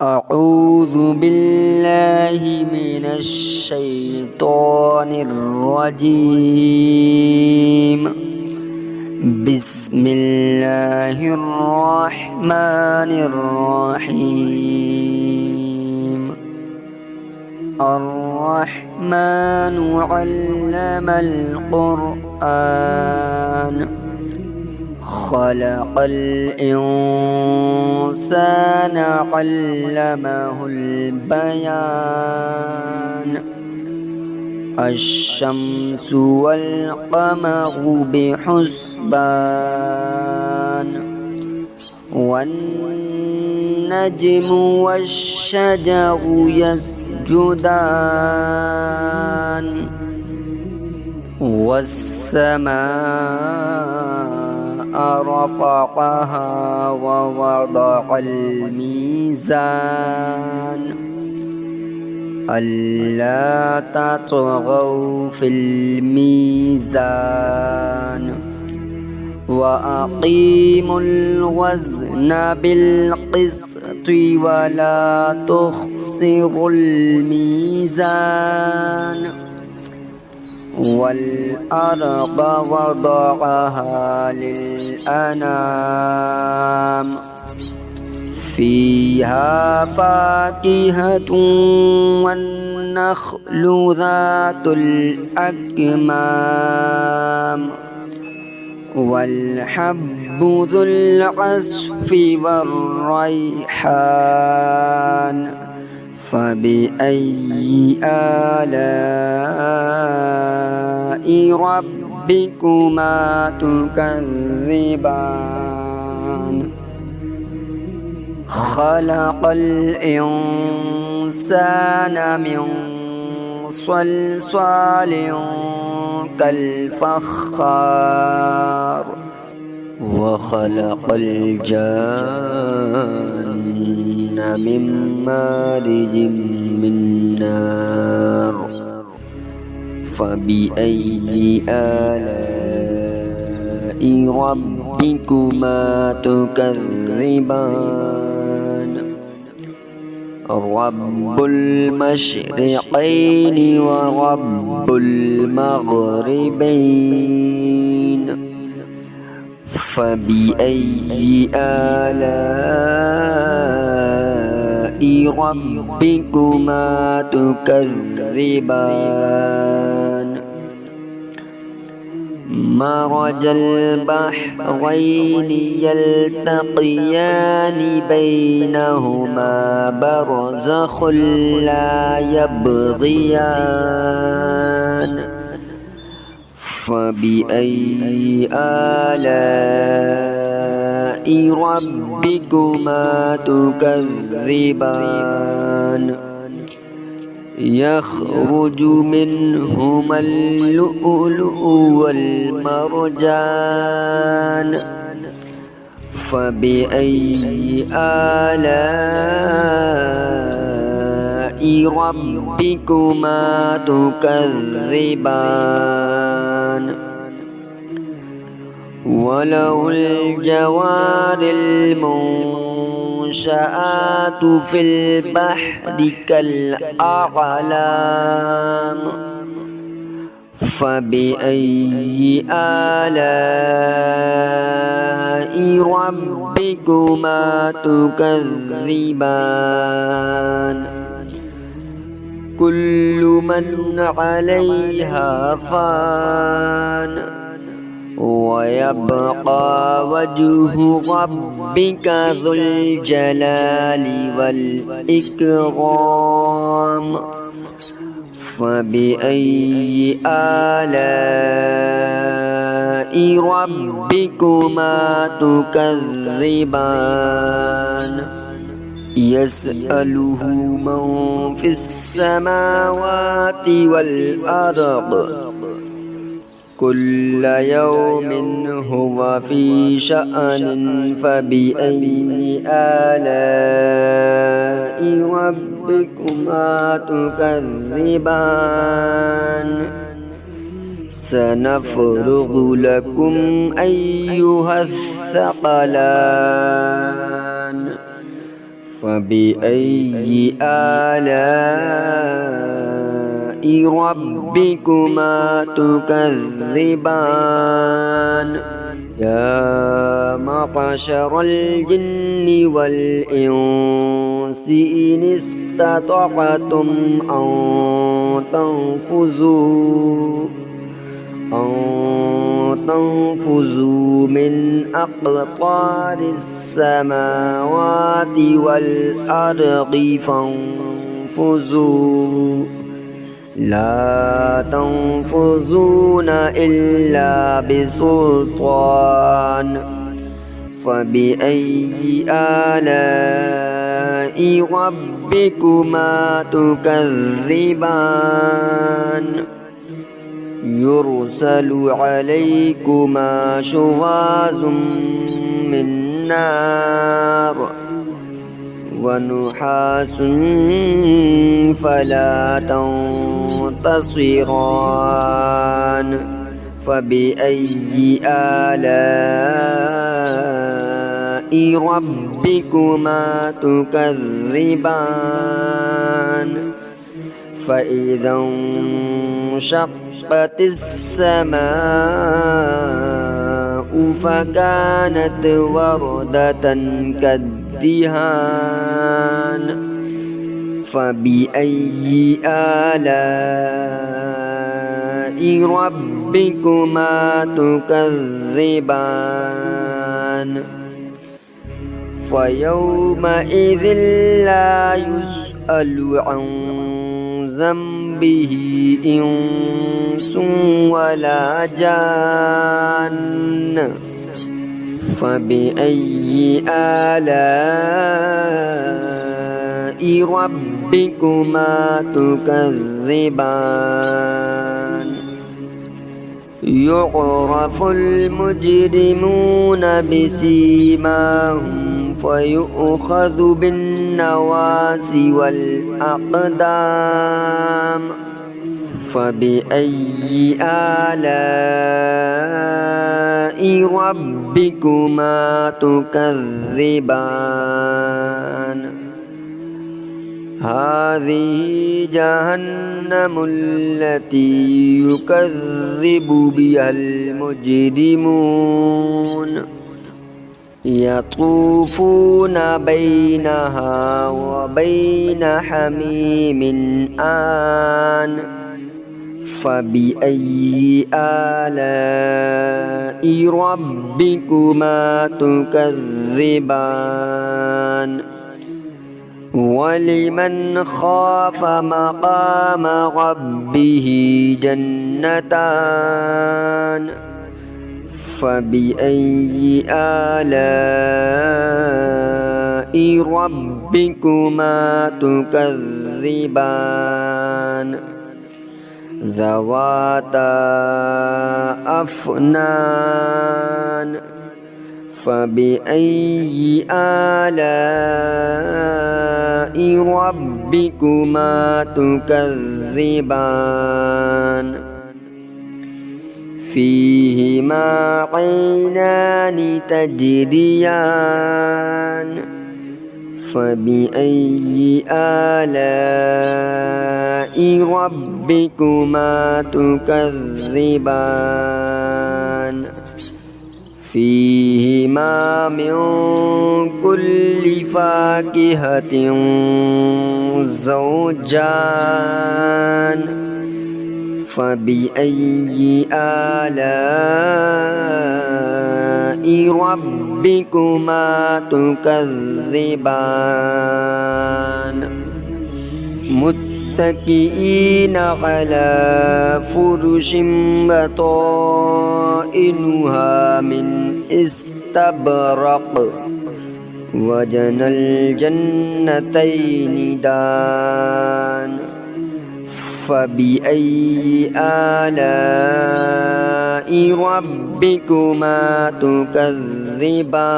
أعوذ بالله من الشيطان الرجيم. بسم الله الرحمن الرحيم. الرحمن علم القرآن خلق الإنسان علمه البيان. الشمس والقمر بحسبان والنجم والشجر يسجدان والسماء رفعها ووضع الميزان ألا تطغوا في الميزان وأقيموا الوزن بالقسط ولا تخسروا الميزان. والأرض وضعها للأنام فيها فاكهة والنخل ذات الأكمام والحب ذو العصف والريحان. فبأي آلاء ربكما تكذبان؟ خلق الإنسان من صلصال كالفخار وخلق الجان من مارج من نار. فبأي آلاء ربكما تكذبان؟ رب المشرقين ورب المغربين. فبأي آلاء ربكما تكذبان؟ مرج البحرين يلتقيان بينهما برزخ لا يبغيان. فبأي آلاء ربكما تكذبان؟ يخرج منهما اللؤلؤ والمرجان. فبأي آلاء ربكما تكذبان؟ وله الجوار المنشآت في البحر كالأعلام. فبأي آلاء ربكما تكذبان؟ كل من عليها فان ويبقى وجه ربك ذو الجلال والإكرام. فبأي آلاء ربكما تكذبان؟ يسأله من في السماوات والأرض كل يوم هو في شأن. فبأي آلاء ربكما تكذبان؟ سنفرغ لكم أيها الثقلان فبأي آلاء ربكما تكذبان يا معشر الجن والإنس إن استطعتم أن تنفذوا من أقطار السماوات والأرض فانفذوا لا تنفذون إلا بسلطان فبأي آلاء ربكما تكذبان يرسل عليكما شواظ من نار ونحاس فلا تنتصران فبأي آلاء ربكما تكذبان فإذا انشقت السماء فكانت وردة كالدهان فبأي آلاء ربكما تكذبان فيومئذ لا يسأل عن ذنبه إنس ولا جان فبأي آلاء ربكما تكذبان يعرف المجرمون بسيماهم فيؤخذ بالنواصي والأقدام فبأي آلاء ربكما تكذبان هذه جهنم التي يكذب بها المجرمون يطوفون بينها وبين حميم آن فبأي آلاء ربكما تكذبان ولمن خاف مقام ربه جنتان فبأي آلاء ربكما تكذبان ذواتا أفنان فبأي آلاء ربكما تكذبان فيهما عينان تجريان فبأي آلاء ربكما تكذبان فيهما من كل فاكهة زوجان فبأي آلاء ربكما تكذبان متكئين على فرش بطائنها من استبرق وجنى الجنتين دان فبأي آلاء ربكما تكذبان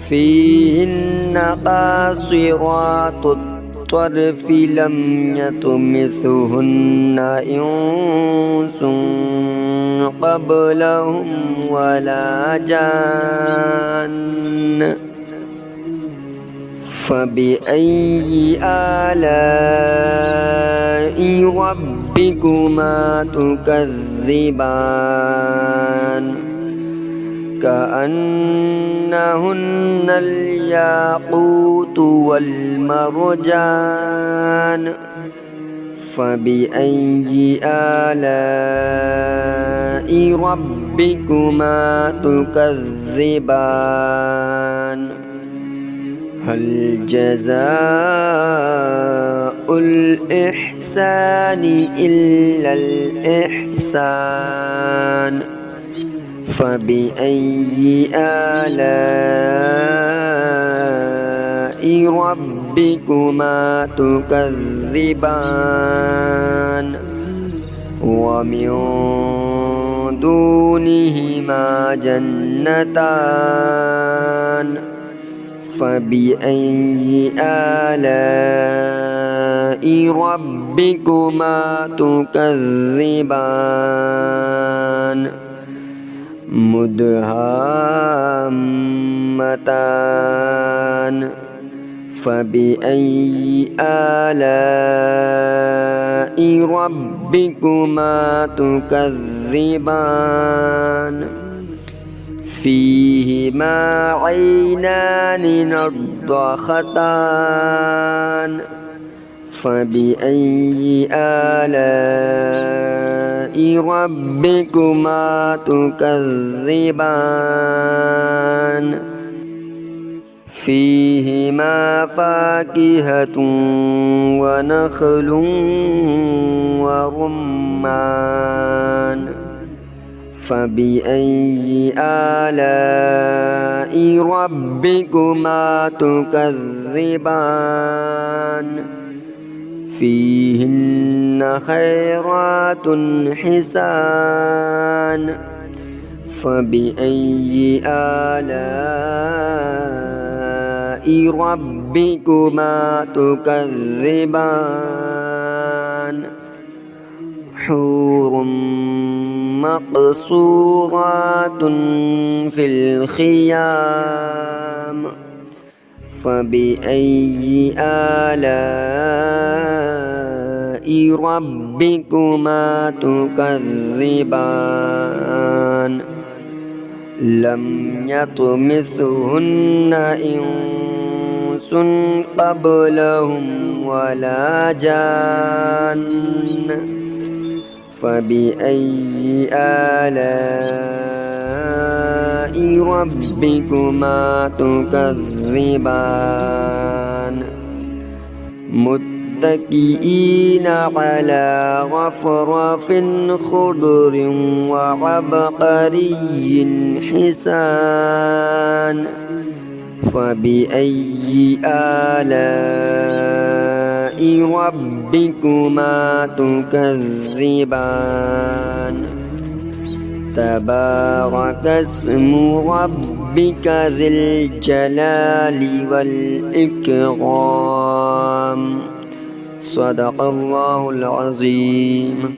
فيهن قاصرات الطرف لم يطمثهن إنس قبلهم ولا جان فبأي آلاء ربكما تكذبان كأنهن الياقوت والمرجان فبأي آلاء ربكما تكذبان هل جزاء الإحسان إلا الإحسان فبأي آلاء ربكما تكذبان ومن دونهما جنتان فبأي آلاء ربكما تكذبان مدهامتان فبأي آلاء ربكما تكذبان فيهما عينان نضختان فبأي آلاء ربكما تكذبان فيهما فاكهة ونخل ورمان فبأي آلاء ربكما تكذبان فيهن خيرات حسان فبأي آلاء ربكما تكذبان حور مقصورات في الخيام فبأي آلاء ربكما تكذبان لم يطمثهن إنس قبلهم ولا جان فبأي آلاء ربكما تكذبان متكئين على رفرف خضر وعبقري حسان فبأي آلاء ربكما تكذبان تبارك اسم ربك ذي الجلال والإكرام صدق الله العظيم.